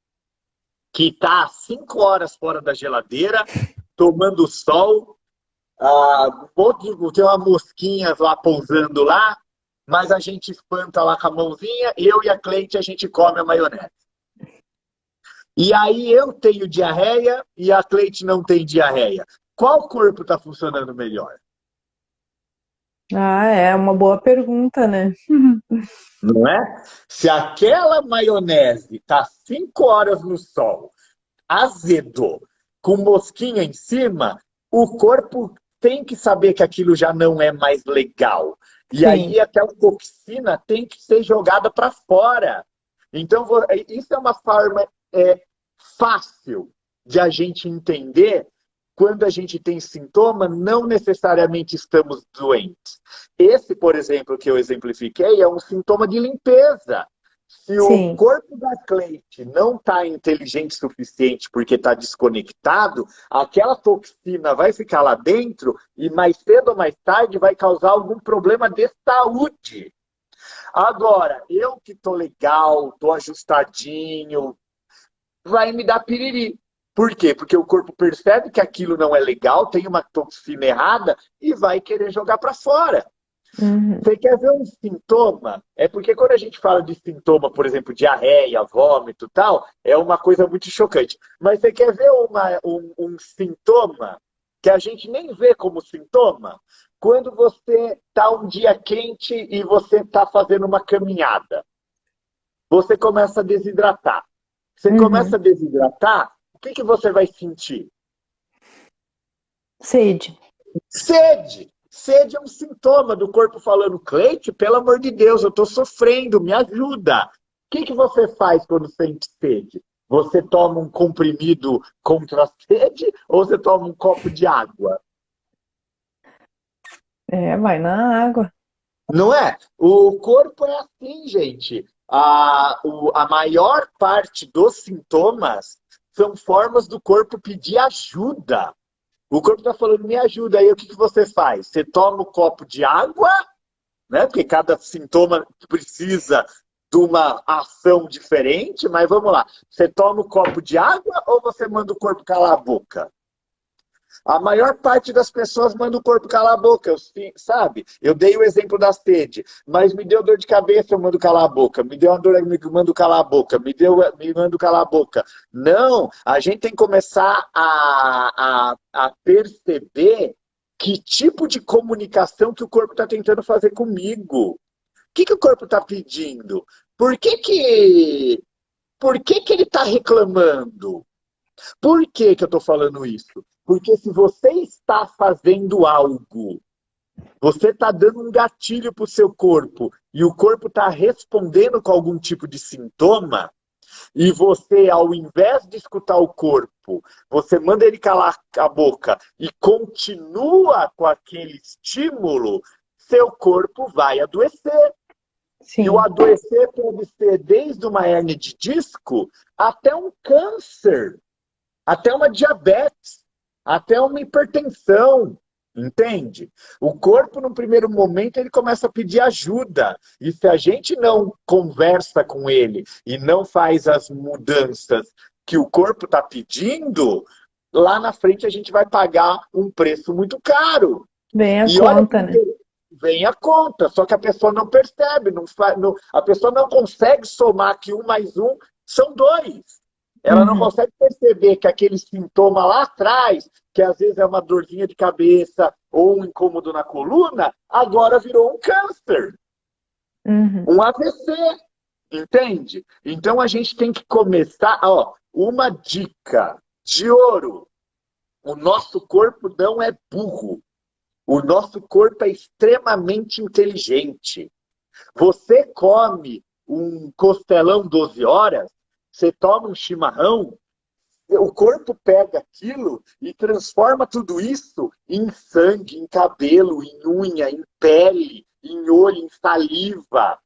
que está 5 horas fora da geladeira, tomando sol, tem uma mosquinha lá pousando lá, mas a gente espanta lá com a mãozinha, eu e a Cleide a gente come a maionese. E aí eu tenho diarreia e a Cleide não tem diarreia. Qual corpo está funcionando melhor? é uma boa pergunta, né? Não é? Se aquela maionese está 5 horas no sol, azedo, com mosquinha em cima, o corpo tem que saber que aquilo já não é mais legal. E Sim, aí aquela toxina tem que ser jogada para fora. Então, isso é uma forma fácil de a gente entender quando a gente tem sintoma, não necessariamente estamos doentes. Esse, por exemplo, que eu exemplifiquei, é um sintoma de limpeza. Se o sim. corpo da Cleide não está inteligente o suficiente porque está desconectado, aquela toxina vai ficar lá dentro e mais cedo ou mais tarde vai causar algum problema de saúde. Agora, eu que tô legal, tô ajustadinho, vai me dar piriri. Por quê? Porque o corpo percebe que aquilo não é legal, tem uma toxina errada e vai querer jogar para fora. Uhum. Você quer ver um sintoma? É porque quando a gente fala de sintoma, por exemplo, diarreia, vômito e tal, é uma coisa muito chocante. Mas você quer ver um sintoma que a gente nem vê como sintoma? Quando você está um dia quente e você está fazendo uma caminhada, você começa a desidratar. Você começa Uhum. a desidratar, o que, que você vai sentir? Sede. Sede. Sede é um sintoma do corpo falando, Cleide, pelo amor de Deus, eu estou sofrendo, me ajuda. O que, que você faz quando sente sede? Você toma um comprimido contra a sede ou você toma um copo de água? É, vai na água. Não é? O corpo é assim, gente. A maior parte dos sintomas são formas do corpo pedir ajuda. O corpo está falando, me ajuda. Aí o que, que você faz? Você toma um copo de água, né? Porque cada sintoma precisa de uma ação diferente, mas vamos lá. Você toma um copo de água ou você manda o corpo calar a boca? A maior parte das pessoas manda o corpo calar a boca, sabe? Eu dei o exemplo da sede, mas me deu dor de cabeça, eu mando calar a boca. Me deu uma dor, eu mando calar a boca. Me mando calar a boca. Não, a gente tem que começar a perceber que tipo de comunicação que o corpo está tentando fazer comigo. O que, que o corpo está pedindo? Por que ele está reclamando? Por que, que eu estou falando isso? Porque se você está fazendo algo, você está dando um gatilho para o seu corpo e o corpo está respondendo com algum tipo de sintoma, e você, ao invés de escutar o corpo, você manda ele calar a boca e continua com aquele estímulo, seu corpo vai adoecer. E o Sim. adoecer pode ser desde uma hérnia de disco até um câncer, até uma diabetes, até uma hipertensão, entende? O corpo, no primeiro momento, ele começa a pedir ajuda. E se a gente não conversa com ele e não faz as mudanças que o corpo está pedindo, lá na frente a gente vai pagar um preço muito caro. Vem a E olha que conta, né? vem a conta, só que a pessoa não percebe, a pessoa não consegue somar que um mais um são dois. Ela não Uhum. consegue perceber que aquele sintoma lá atrás, que às vezes é uma dorzinha de cabeça ou um incômodo na coluna, agora virou um câncer, Uhum. um AVC, entende? Então a gente tem que começar, ó, uma dica de ouro. O nosso corpo não é burro. O nosso corpo é extremamente inteligente. Você come um costelão 12 horas, você toma um chimarrão, o corpo pega aquilo e transforma tudo isso em sangue, em cabelo, em unha, em pele, em olho, em saliva,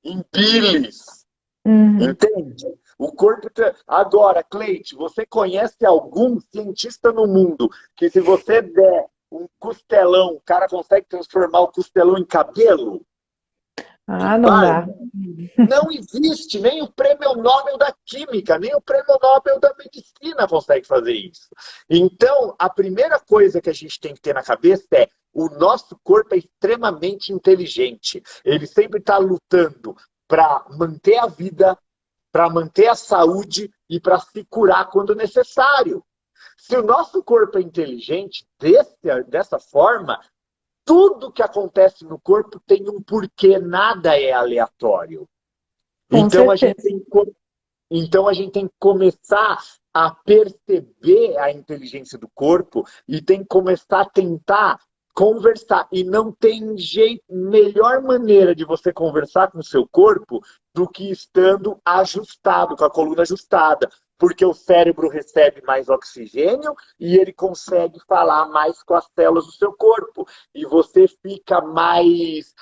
em bilis. Uhum. Entende? O corpo. Agora, Cleide, você conhece algum cientista no mundo que, se você der um costelão, o cara consegue transformar o costelão em cabelo, em Ah, não dá. barba? Não existe, nem o prêmio Nobel da Química, nem o prêmio Nobel da Medicina consegue fazer isso. Então, a primeira coisa que a gente tem que ter na cabeça é: o nosso corpo é extremamente inteligente. Ele sempre está lutando para manter a vida, para manter a saúde e para se curar quando necessário. Se o nosso corpo é inteligente dessa forma, tudo que acontece no corpo tem um porquê, nada é aleatório. Com Então a gente certeza. tem, então a gente tem que começar a perceber a inteligência do corpo e tem que começar a tentar conversar. E não tem jeito, melhor maneira de você conversar com o seu corpo do que estando ajustado, com a coluna ajustada. Porque o cérebro recebe mais oxigênio e ele consegue falar mais com as células do seu corpo. E você fica mais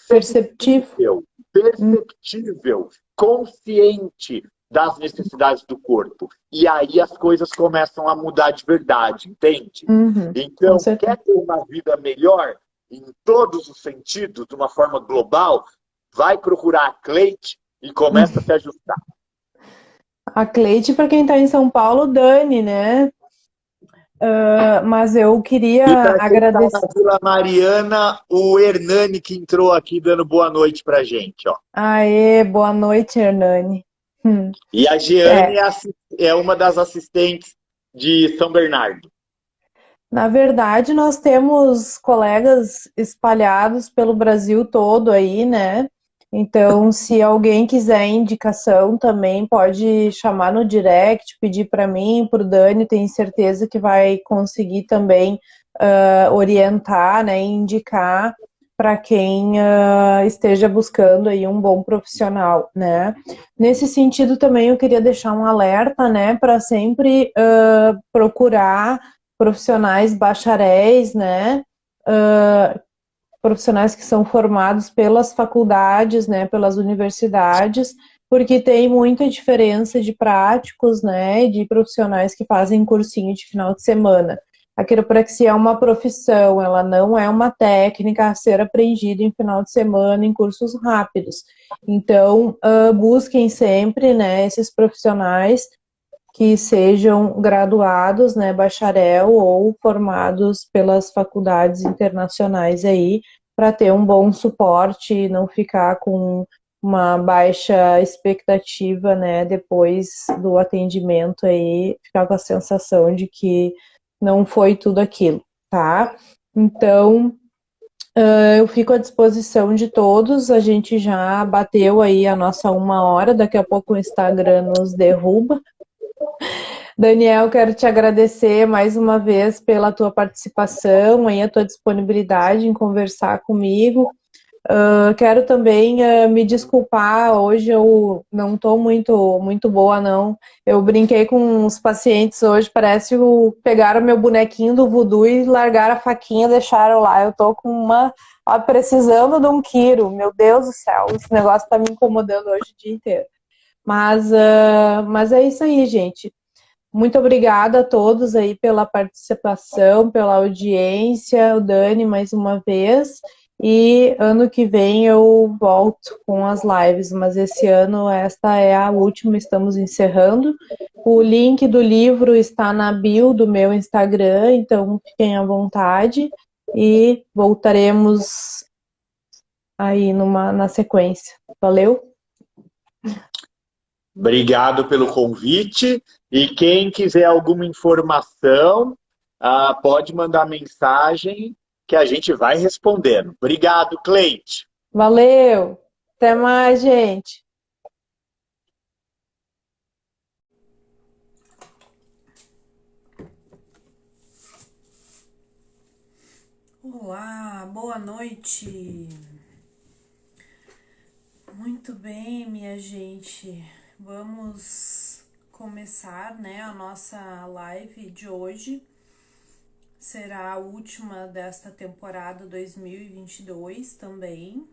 Perceptível. perceptível, consciente das necessidades do corpo. E aí as coisas começam a mudar de verdade, entende? Com Então, certeza. quer ter uma vida melhor em todos os sentidos, de uma forma global, vai procurar a Cleide e começa a se ajustar. A Cleide, para quem está em São Paulo, Dani, né? Mas eu queria E para quem está agradecer. na Vila Mariana, o Hernani que entrou aqui dando boa noite para gente, ó. Aê, boa noite, Hernani. E a Jeane É, é uma das assistentes de São Bernardo. na verdade, nós temos colegas espalhados pelo Brasil todo aí, né? Então, se alguém quiser indicação também, pode chamar no direct, pedir para mim, para o Dani, tenho certeza que vai conseguir também orientar, né, indicar para quem esteja buscando aí um bom profissional, né? Nesse sentido também eu queria deixar um alerta, né, para sempre procurar profissionais bacharéis, né, profissionais que são formados pelas faculdades, né, pelas universidades, porque tem muita diferença de práticos, né, de profissionais que fazem cursinho de final de semana. A quiropraxia é uma profissão, ela não é uma técnica a ser aprendida em final de semana em cursos rápidos. Então, busquem sempre, né, esses profissionais que sejam graduados, né, bacharel ou formados pelas faculdades internacionais aí, para ter um bom suporte e não ficar com uma baixa expectativa, né, depois do atendimento aí, ficar com a sensação de que não foi tudo aquilo, tá? Então, eu fico à disposição de todos, a gente já bateu aí a nossa 1 hora, daqui a pouco o Instagram nos derruba. Daniel, quero te agradecer mais uma vez pela tua participação e a tua disponibilidade em conversar comigo. Quero também me desculpar, hoje eu não estou muito boa, não. Eu brinquei com os pacientes hoje, parece que pegaram meu bonequinho do voodoo e largaram a faquinha e deixaram lá. Eu estou com precisando de um quiro, meu Deus do céu, esse negócio está me incomodando hoje o dia inteiro. Mas é isso aí, gente. Muito obrigada a todos aí pela participação, pela audiência, o Dani mais uma vez. E ano que vem eu volto com as lives, mas esse ano esta é a última, estamos encerrando. O link do livro está na bio do meu Instagram, então fiquem à vontade e voltaremos aí na sequência. Valeu? Obrigado pelo convite. E quem quiser alguma informação, pode mandar mensagem que a gente vai respondendo. Obrigado, Cleide. Valeu! Até mais, gente! Olá, boa noite. Muito bem, minha gente. Vamos começar, né, a nossa live de hoje. Será a última desta temporada 2022 também.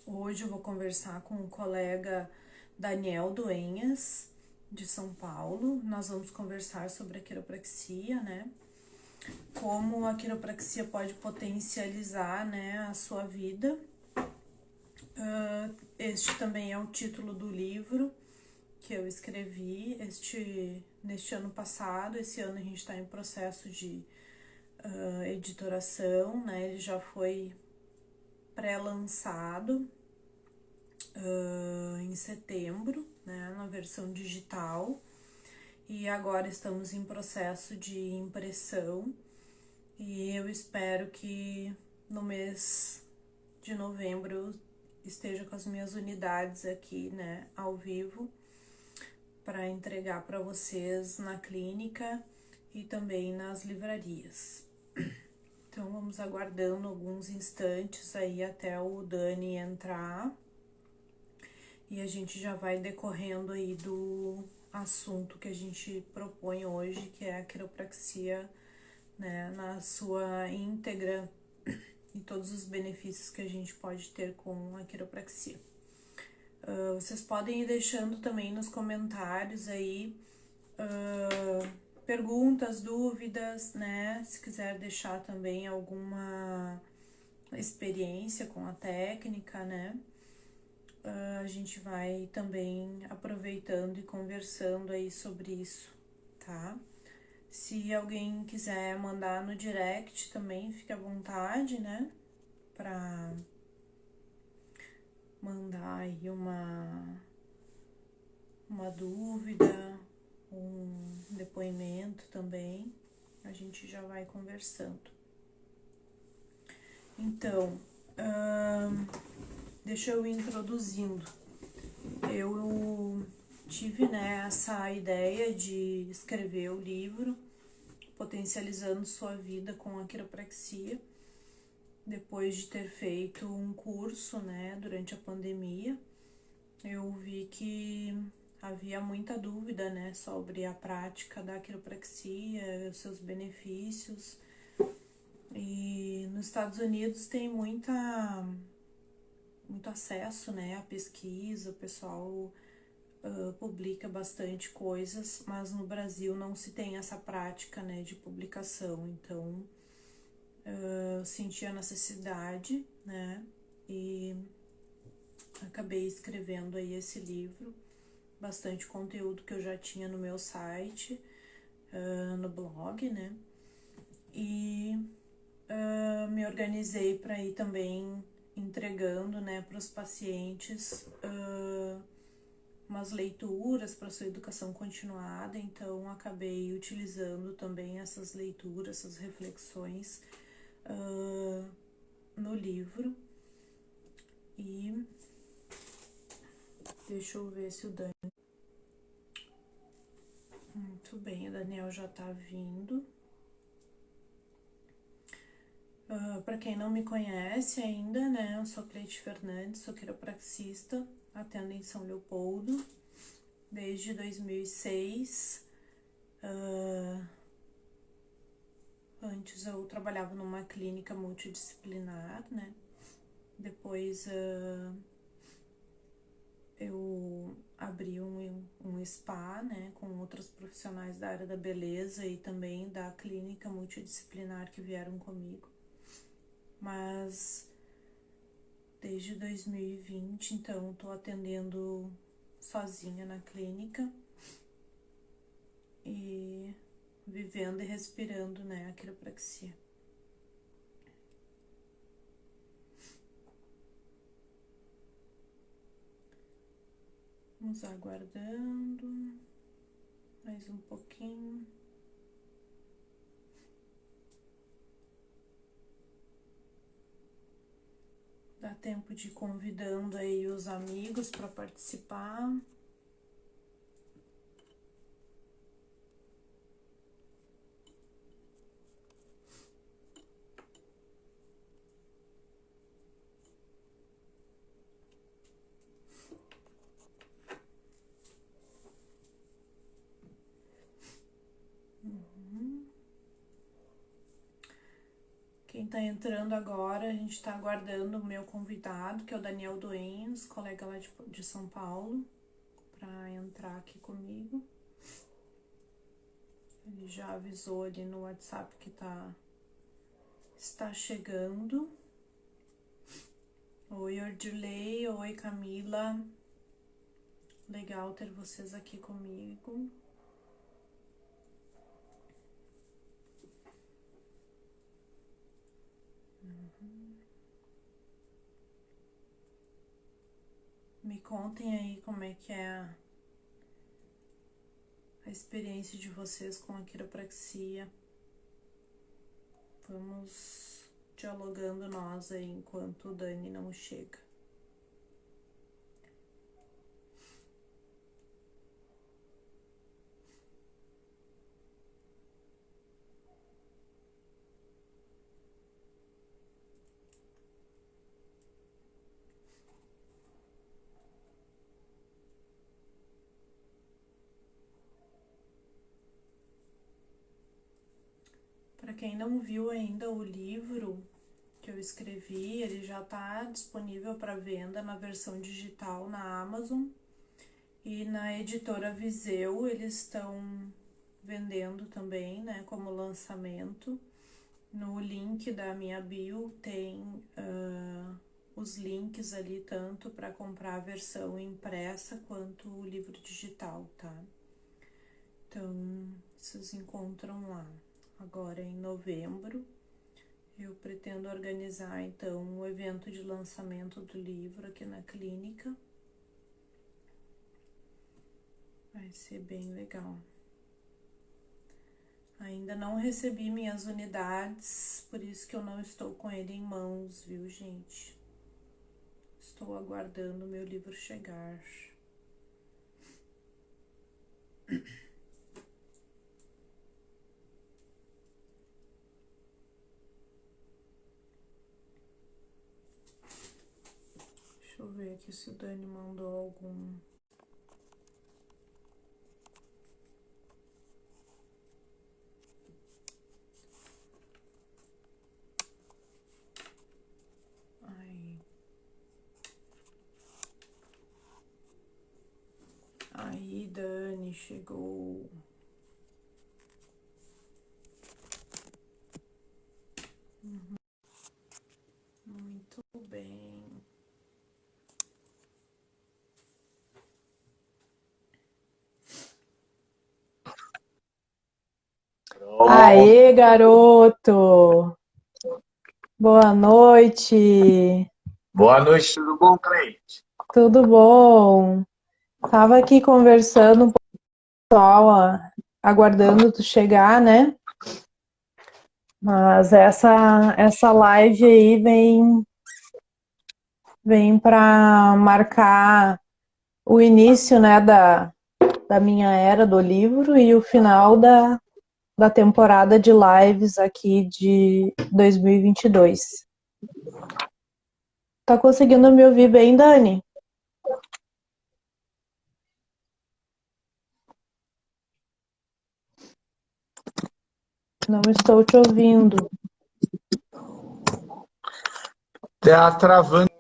Hoje eu vou conversar com o colega Daniel Duenhas, de São Paulo. Nós vamos conversar sobre a quiropraxia, né? Como a quiropraxia pode potencializar, né, a sua vida. Este também é o título do livro que eu escrevi neste ano passado. Esse ano a gente está em processo de editoração, né? Ele já foi pré-lançado em setembro, né, na versão digital. E agora estamos em processo de impressão. E eu espero que no mês de novembro eu esteja com as minhas unidades aqui, né, ao vivo, para entregar para vocês na clínica e também nas livrarias. Então vamos aguardando alguns instantes aí até o Dani entrar e a gente já vai decorrendo aí do assunto que a gente propõe hoje, que é a quiropraxia, né, na sua íntegra e todos os benefícios que a gente pode ter com a quiropraxia. Vocês podem ir deixando também nos comentários aí perguntas, dúvidas, né? Se quiser deixar também alguma experiência com a técnica, né? A gente vai também aproveitando e conversando aí sobre isso, tá? Se alguém quiser mandar no direct também, fique à vontade, né? Pra mandar aí uma dúvida, um depoimento também, a gente já vai conversando. Então, deixa eu ir introduzindo. Eu tive, né, essa ideia de escrever o livro Potencializando Sua Vida com a Quiropraxia, depois de ter feito um curso, né, durante a pandemia. Eu vi que havia muita dúvida, né, sobre a prática da quiropraxia, os seus benefícios. E nos Estados Unidos tem muito acesso, né, à pesquisa, o pessoal publica bastante coisas, mas no Brasil não se tem essa prática, né, de publicação. Então, eu senti a necessidade, né, e acabei escrevendo aí esse livro, bastante conteúdo que eu já tinha no meu site, no blog, né, e me organizei para ir também entregando, né, para os pacientes umas leituras para sua educação continuada. Então acabei utilizando também essas leituras, essas reflexões no livro. E deixa eu ver se o Dani... Muito bem, o Daniel já tá vindo. Para quem não me conhece ainda, né, eu sou Cleide Fernandes, sou quiropraxista, atendo em São Leopoldo desde 2006. Antes eu trabalhava numa clínica multidisciplinar, né, depois eu abri um spa, né, com outros profissionais da área da beleza e também da clínica multidisciplinar que vieram comigo. Mas desde 2020, então, tô atendendo sozinha na clínica e vivendo e respirando, né, a quiropraxia. Vamos aguardando mais um pouquinho. Dá tempo de ir convidando aí os amigos para participar. Quem tá entrando agora, a gente tá aguardando o meu convidado, que é o Daniel Doenhos, colega lá de São Paulo, para entrar aqui comigo. Ele já avisou ali no WhatsApp que está chegando. Oi, Ordilei, oi, Camila. Legal ter vocês aqui comigo. Me contem aí como é que é a experiência de vocês com a quiropraxia. Vamos dialogando nós aí enquanto o Dani não chega. quem não viu ainda o livro que eu escrevi, ele já está disponível para venda na versão digital na Amazon e na editora Viseu eles estão vendendo também, né, como lançamento. No link da minha bio tem os links ali tanto para comprar a versão impressa quanto o livro digital, tá? Então, vocês encontram lá. Agora em novembro, eu pretendo organizar então o evento de lançamento do livro aqui na clínica. Vai ser bem legal. Ainda não recebi minhas unidades, por isso que eu não estou com ele em mãos, viu, gente? Estou aguardando o meu livro chegar. Deixa eu ver aqui se o Dani mandou algum. Aí, Dani, chegou. Muito bem. Aê, garoto! Boa noite! Boa noite, tudo bom, Cleide? Tudo bom? Tava aqui conversando um pouco com o pessoal, aguardando tu chegar, né? Mas essa live aí vem para marcar o início, né, da minha era do livro e o final da temporada de lives aqui de 2022. Tá conseguindo me ouvir bem, Dani? Não estou te ouvindo. Tá travando.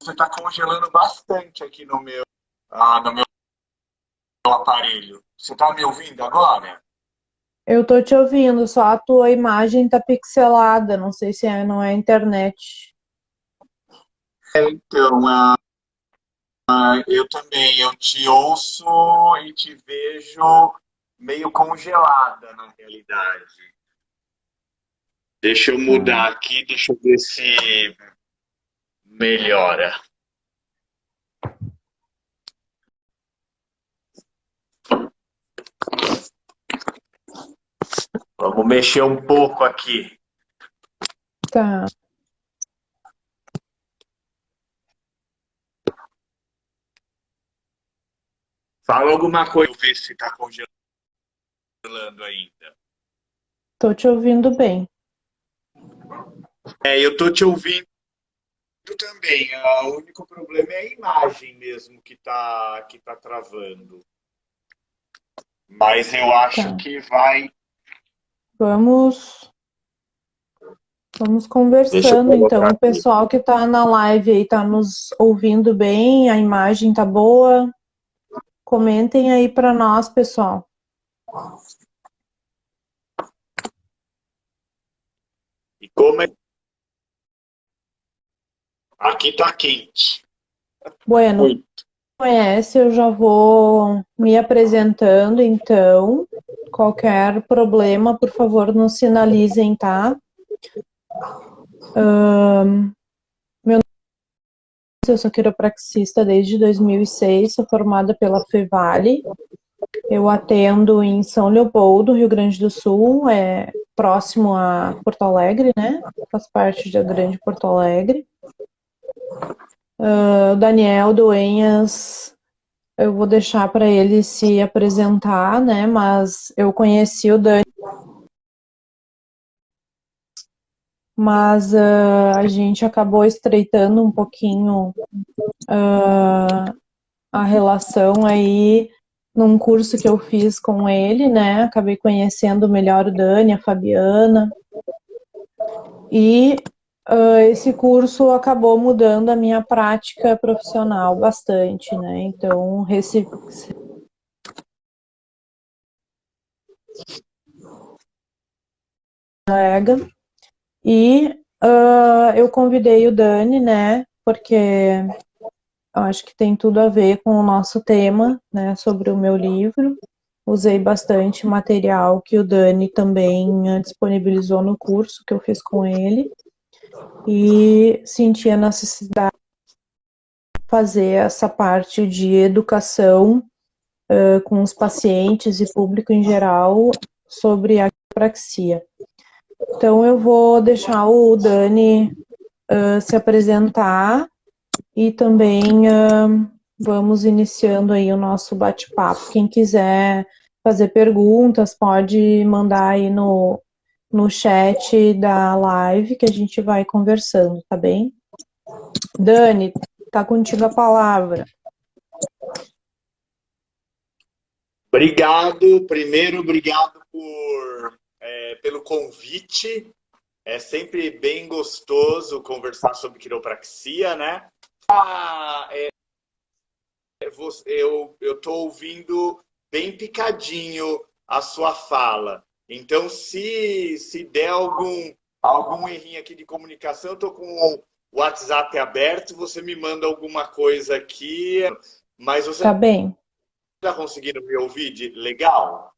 Você tá congelando bastante aqui no meu aparelho. Você tá me ouvindo agora? Eu tô te ouvindo, só a tua imagem tá pixelada. Não sei se não é a internet. Então, eu também. Eu te ouço e te vejo meio congelada na realidade. Deixa eu mudar aqui, deixa eu ver se melhora. Vamos mexer um pouco aqui. Tá. Fala alguma coisa, ver se tá congelando ainda. Tô te ouvindo bem. Eu tô te ouvindo também. O único problema é a imagem mesmo que tá travando. Mas eu acho que vai. Vamos conversando, então. O pessoal que tá na live aí tá nos ouvindo bem, a imagem tá boa. Comentem aí para nós, pessoal. E como é? Aqui tá quente. Bueno, Muito. conhece, eu já vou me apresentando, então. Qualquer problema, por favor, nos sinalizem, tá? Meu nome eu sou quiropraxista desde 2006, sou formada pela Fevale. Eu atendo em São Leopoldo, Rio Grande do Sul, próximo a Porto Alegre, né? Faz parte da Grande Porto Alegre. O Daniel Duenhas, eu vou deixar para ele se apresentar, né? Mas eu conheci o Dani, mas a gente acabou estreitando um pouquinho a relação aí num curso que eu fiz com ele, né? Acabei conhecendo melhor o Dani, a Fabiana. E esse curso acabou mudando a minha prática profissional bastante, né? Então, e eu convidei o Dani, né? Porque eu acho que tem tudo a ver com o nosso tema, né? Sobre o meu livro. Usei bastante material que o Dani também disponibilizou no curso que eu fiz com ele. E senti a necessidade de fazer essa parte de educação com os pacientes e público em geral sobre a quiropraxia. Então eu vou deixar o Dani se apresentar e também vamos iniciando aí o nosso bate-papo. Quem quiser fazer perguntas pode mandar aí no chat da live que a gente vai conversando, tá bem? Dani, tá contigo a palavra. Obrigado. Primeiro, obrigado pelo convite. É sempre bem gostoso conversar sobre quiropraxia, né? Eu estou ouvindo bem picadinho a sua fala. Então, se der algum errinho aqui de comunicação, eu estou com o WhatsApp aberto, você me manda alguma coisa aqui. Mas você Tá bem. está conseguindo me ouvir legal?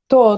Tô